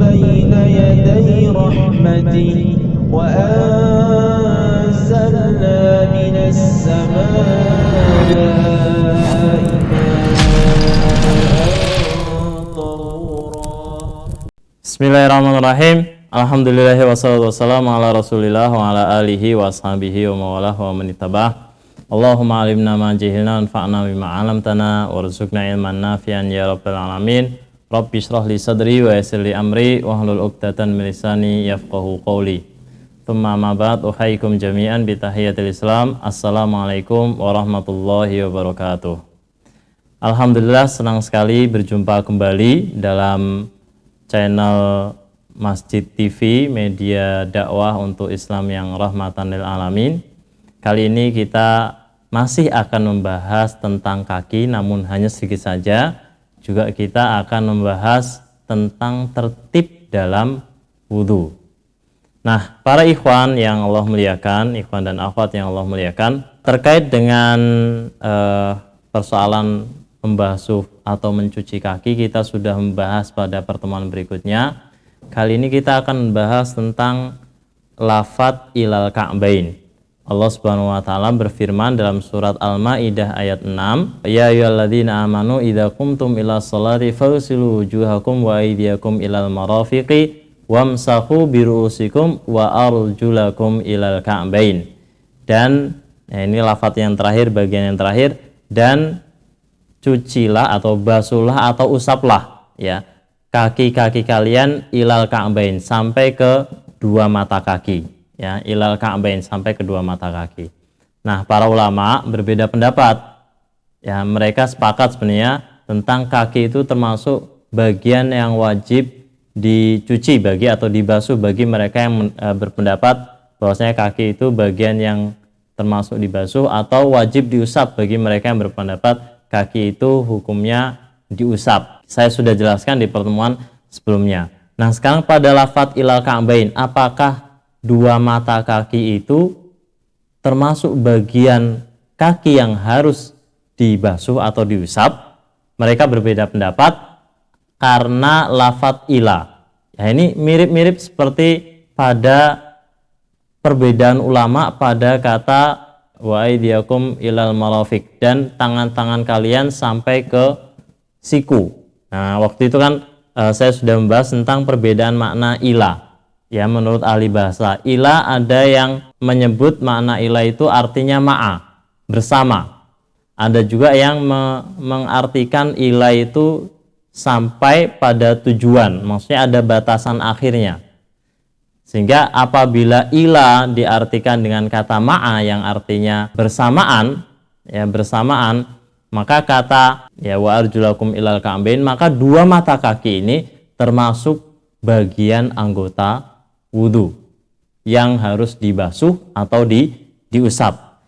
بين يدي رحمته وأنزلنا من السماء ماء طهورا. Bismillahirrahmanirrahim. Alhamdulillahi wassalatu wassalamu ala rasulillah wa ala alihi wa ashabihi wa mawalah wa manitabah. Allahumma alimna ma jahilna anfa'na bima 'allamtana warzuqna ilman nafi'an ya rabbal alamin. Rabbi shrah li sadri wa yassir li amri wahlul 'uqdatam min lisani yafqahu qawli. Tsumma ma ba'd, uhayyikum jami'an bi tahiyatil Islam. Assalamualaikum warahmatullahi wabarakatuh. Alhamdulillah, senang sekali berjumpa kembali dalam channel Masjid TV, media dakwah untuk Islam yang rahmatan lil alamin. Kali ini kita masih akan membahas tentang kaki, namun hanya sedikit saja. Juga kita akan membahas tentang tertib dalam wudhu. Nah, para ikhwan yang Allah muliakan, ikhwan dan akhwat yang Allah muliakan, terkait dengan persoalan membasuh atau mencuci kaki, kita sudah membahas pada pertemuan berikutnya. Kali ini kita akan membahas tentang lafadz ilal ka'bain. Allah Subhanahu wa taala berfirman dalam surat Al-Maidah ayat 6, ya ayyuhalladzina amanu idza qumtum ila sholati faghsilu wujuhakum wa aydiyakum ilal marafiqi wamsahu biru'usikum wa arjulakum ilal ka'bain. Dan ini lafadz yang terakhir, bagian yang terakhir, dan cucilah atau basuhlah atau usaplah ya kaki-kaki kalian ilal ka'bain, sampai ke dua mata kaki ya, ilal ka'bain, sampai ke dua mata kaki. Nah, para ulama berbeda pendapat ya, mereka sepakat sebenarnya tentang kaki itu termasuk bagian yang wajib dicuci bagi atau dibasuh bagi mereka yang berpendapat bahwasanya kaki itu bagian yang termasuk dibasuh atau wajib diusap bagi mereka yang berpendapat kaki itu hukumnya diusap. Saya sudah jelaskan di pertemuan sebelumnya. Nah, sekarang pada lafadz ilal ka'bain, apakah dua mata kaki itu termasuk bagian kaki yang harus dibasuh atau diusap? Mereka berbeda pendapat karena lafadz ila. Ya, ini mirip-mirip seperti pada perbedaan ulama pada kata wa aydiyakum ilal marafiq, dan tangan-tangan kalian sampai ke siku. Nah, waktu itu kan saya sudah membahas tentang perbedaan makna ila. Ya, menurut ahli bahasa, ila ada yang menyebut makna ila itu artinya ma'a, bersama. Ada juga yang mengartikan ila itu sampai pada tujuan, maksudnya ada batasan akhirnya. Sehingga apabila ila diartikan dengan kata ma'a yang artinya bersamaan, ya bersamaan, maka kata ya wa arjulakum ilal ka'bain, maka dua mata kaki ini termasuk bagian anggota wudu yang harus dibasuh atau diusap.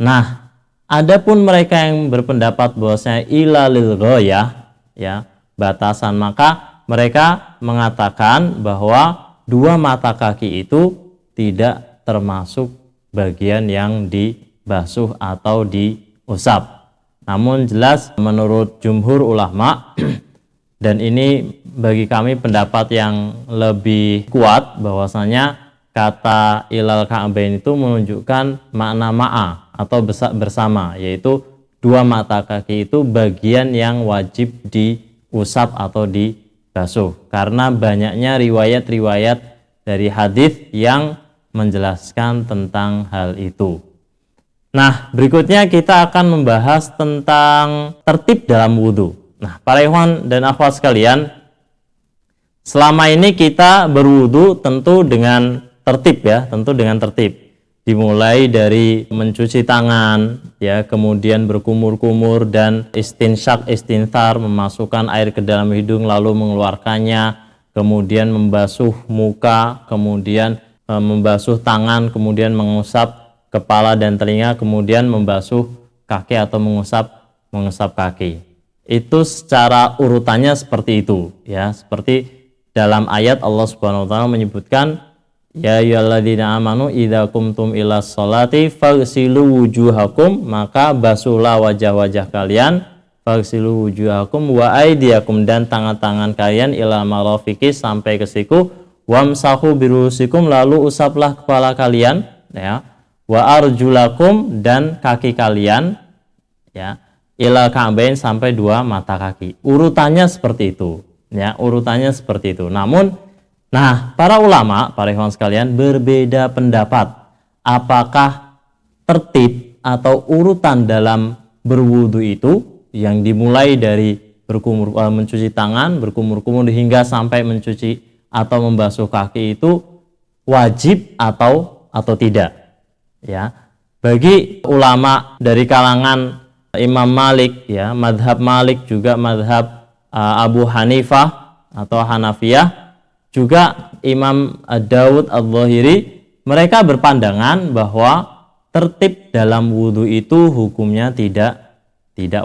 Nah, adapun mereka yang berpendapat bahwasanya ila lil ghayah ya, batasan, maka mereka mengatakan bahwa dua mata kaki itu tidak termasuk bagian yang dibasuh atau diusap. Namun jelas menurut jumhur ulama dan ini bagi kami pendapat yang lebih kuat, bahwasanya kata ilal ka'bain itu menunjukkan makna ma'a atau bersama, yaitu dua mata kaki itu bagian yang wajib diusap atau dibasuh karena banyaknya riwayat-riwayat dari hadis yang menjelaskan tentang hal itu. Nah, berikutnya kita akan membahas tentang tertib dalam wudhu. Nah, para ikhwan dan akhwat sekalian, selama ini kita berwudhu tentu dengan tertib ya, tentu dengan tertib. Dimulai dari mencuci tangan, ya, kemudian berkumur-kumur dan istinsyak, istinthar, memasukkan air ke dalam hidung lalu mengeluarkannya, kemudian membasuh muka, kemudian membasuh tangan, kemudian mengusap kepala dan telinga, kemudian membasuh kaki atau mengusap kaki. Itu secara urutannya seperti itu ya, seperti dalam ayat Allah Subhanahu wa taala menyebutkan ya ayyuhalladzina amanu idza qumtum ilas sholati faghsilu wujuhakum, maka basuhlah wajah-wajah kalian faghsilu wujuhakum wa aydiyakum, dan tangan-tangan kalian ila marafiqi, sampai ke siku, wamsahu birusikum, lalu usaplah kepala kalian, ya, wa arjulakum, dan kaki kalian, ya, ila ka'bain, sampai dua mata kaki. Urutannya seperti itu, ya, urutannya seperti itu. Namun, nah, para ulama, para ikhwan sekalian, berbeda pendapat apakah tertib atau urutan dalam berwudu itu yang dimulai dari mencuci tangan, berkumur-kumur hingga sampai mencuci atau membasuh kaki itu wajib atau tidak, ya. Bagi ulama dari kalangan Imam Malik, ya, madhab Malik, juga madhab Abu Hanifah atau Hanafiyah, juga Imam Daud Al-Zahiri, mereka berpandangan bahwa tertib dalam wudhu itu hukumnya tidak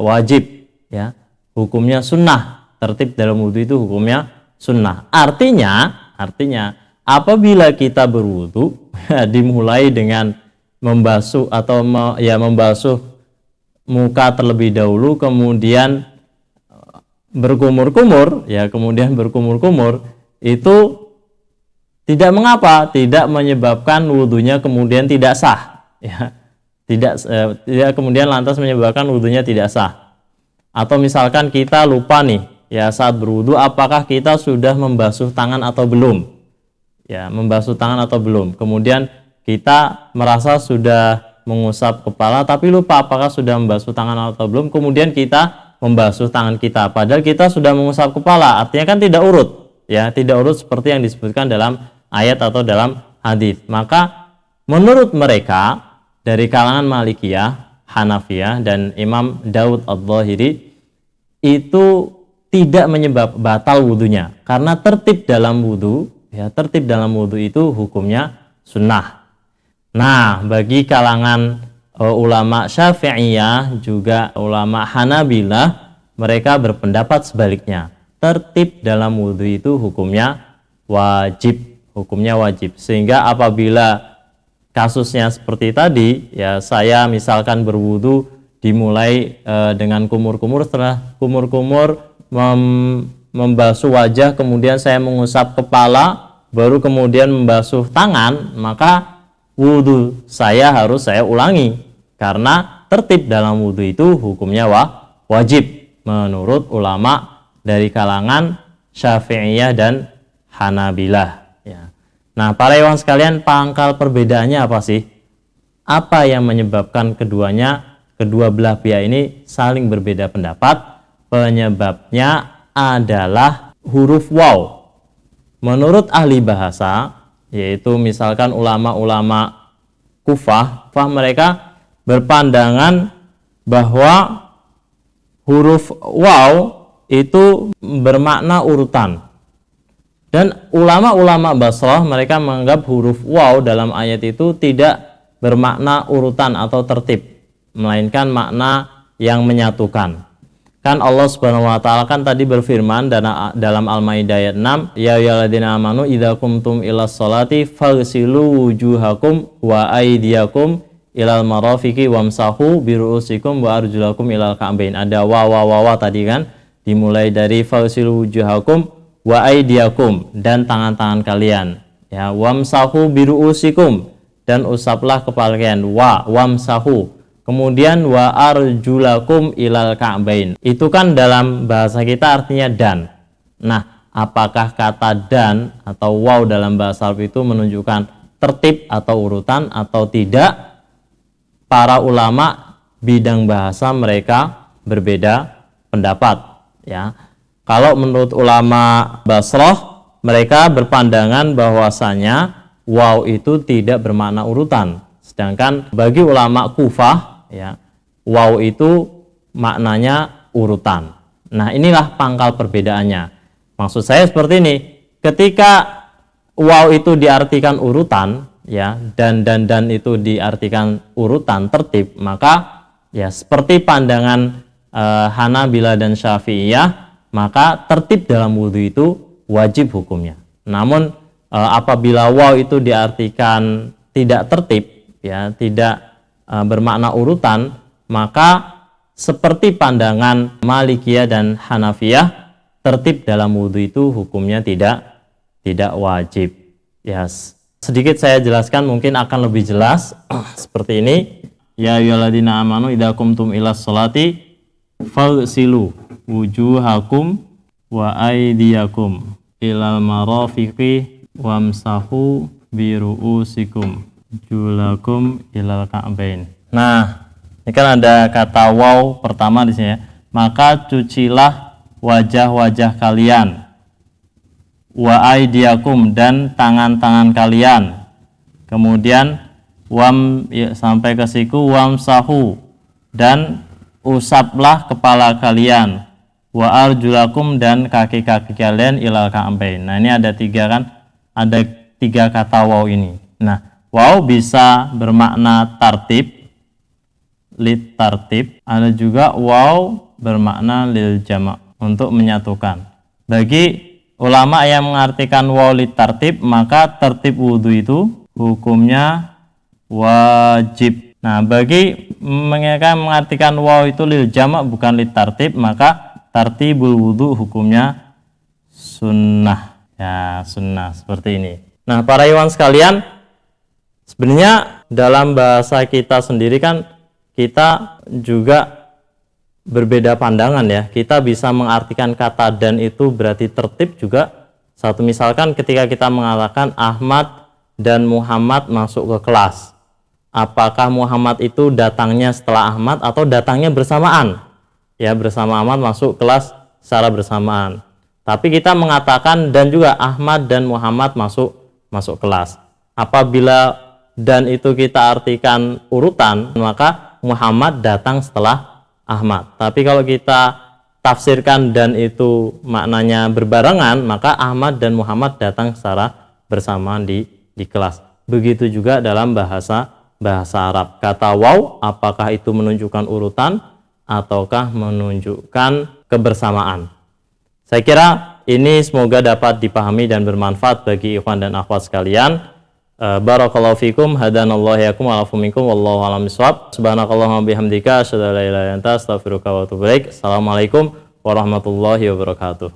wajib, ya, hukumnya sunnah. Tertib dalam wudhu itu hukumnya sunnah. Artinya apabila kita berwudhu dimulai dengan membasuh atau membasuh muka terlebih dahulu, kemudian berkumur-kumur, ya, itu tidak mengapa, tidak menyebabkan wudhunya kemudian tidak sah, ya. Tidak kemudian lantas menyebabkan wudhunya tidak sah. Atau misalkan kita lupa nih, ya, saat berwudhu apakah kita sudah membasuh tangan atau belum, ya, membasuh tangan atau belum. Kemudian kita merasa sudah mengusap kepala tapi lupa apakah sudah membasuh tangan atau belum. Kemudian kita membasuh tangan kita, padahal kita sudah mengusap kepala. Artinya kan tidak urut, ya, tidak urut seperti yang disebutkan dalam ayat atau dalam hadis. Maka menurut mereka dari kalangan Malikiyah, Hanafiyah, dan Imam Daud Al-Zahiri, itu tidak menyebabkan batal wudhunya, karena tertib dalam wudhu, ya, tertib dalam wudhu itu hukumnya sunnah. Nah, bagi kalangan ulama Syafi'iyah, juga ulama Hanabilah, mereka berpendapat sebaliknya. Tertib dalam wudhu itu hukumnya wajib, sehingga apabila kasusnya seperti tadi, ya, saya misalkan berwudu dimulai dengan kumur-kumur, setelah kumur-kumur membasuh wajah, kemudian saya mengusap kepala, baru kemudian membasuh tangan, maka wudu saya harus saya ulangi, karena tertib dalam wudu itu hukumnya wajib menurut ulama dari kalangan Syafi'iyah dan Hanabilah, ya. Nah, para ikhwan sekalian, pangkal perbedaannya apa sih? Apa yang menyebabkan kedua belah pihak ini saling berbeda pendapat? Penyebabnya adalah huruf waw. Menurut ahli bahasa, yaitu misalkan ulama-ulama Kufah, mereka berpandangan bahwa huruf waw itu bermakna urutan. Dan ulama-ulama Basrah, mereka menganggap huruf waw dalam ayat itu tidak bermakna urutan atau tertib, melainkan makna yang menyatukan. Kan Allah Subhanahu wa taala kan tadi berfirman dalam Al-Maidah ayat 6, ya ayyuhalladzina amanu idza qumtum ilas sholati faghsilu wujuhakum wa aydiyakum ilal marafiqi wamsahu biru'usikum wa arjulakum ilal ka'bain. Ada wa tadi kan, dimulai dari faghsilu wujuhakum wa aydiyakum, dan tangan-tangan kalian, ya, wamsahu biru'usikum, dan usaplah kepala kalian, wamsahu, kemudian wa arjulakum ilal ka'bain. Itu kan dalam bahasa kita artinya dan. Nah, apakah kata dan atau waw dalam bahasa Arab itu menunjukkan tertib atau urutan atau tidak? Para ulama bidang bahasa mereka berbeda pendapat, ya. Kalau menurut ulama Basrah, mereka berpandangan bahwasanya waw itu tidak bermakna urutan. Sedangkan bagi ulama Kufah, ya, waw itu maknanya urutan. Nah, inilah pangkal perbedaannya. Maksud saya seperti ini, ketika waw itu diartikan urutan, ya, dan itu diartikan urutan tertib, maka ya seperti pandangan Hanabilah dan Syafi'iyah, maka tertib dalam wudhu itu wajib hukumnya. Namun apabila waw itu diartikan tidak tertib, ya, tidak bermakna urutan, maka seperti pandangan Malikiyah dan Hanafiyah, tertib dalam wudhu itu hukumnya tidak wajib. Ya, sedikit saya jelaskan mungkin akan lebih jelas seperti ini. Ya ayyuhalladzina amanu idza qumtum ilas sholati faghsilu wujuhakum wa aydiyakum ilal marafiqi wamsahu biru'usikum julakum ilal ka'bain. Nah, ini kan ada kata waw pertama di sini ya. Maka cucilah wajah-wajah kalian, wa aydiyakum, dan tangan-tangan kalian. Kemudian sampai ke siku wamsahu, dan usaplah kepala kalian, wa arjulakum, dan kaki-kaki kalian ilal ka'bain. Nah, ini ada tiga kata waw ini. Nah, waw bisa bermakna tartib, lit tartib, ada juga waw bermakna lil jama', untuk menyatukan. Bagi ulama yang mengartikan waw lit tartib, maka tertib wudhu itu hukumnya wajib. Nah, bagi mereka mengartikan waw itu lil jama' bukan lit tartib, maka tartibul wudhu hukumnya sunnah. Ya, sunnah seperti ini. Nah, para ikhwan sekalian, sebenarnya dalam bahasa kita sendiri kan kita juga berbeda pandangan ya. Kita bisa mengartikan kata dan itu berarti tertib juga. Satu, misalkan ketika kita mengatakan Ahmad dan Muhammad masuk ke kelas, apakah Muhammad itu datangnya setelah Ahmad atau datangnya bersamaan? Ya, bersama Ahmad masuk kelas secara bersamaan. Tapi kita mengatakan dan juga Ahmad dan Muhammad masuk kelas. Apabila dan itu kita artikan urutan, maka Muhammad datang setelah Ahmad. Tapi kalau kita tafsirkan dan itu maknanya berbarengan, maka Ahmad dan Muhammad datang secara bersamaan di kelas. Begitu juga dalam bahasa Arab. Kata waw, apakah itu menunjukkan urutan ataukah menunjukkan kebersamaan? Saya kira ini semoga dapat dipahami dan bermanfaat bagi ikhwan dan akhwat sekalian. Barakallahu fikum, hadanallahu yakum wa afu minkum, wallahu a'lam bishawab. Subhanakallahumma bihamdika, asyhadu an la ilaha illa anta, astaghfiruka wa atubu ilaik. Assalamualaikum warahmatullahi wabarakatuh.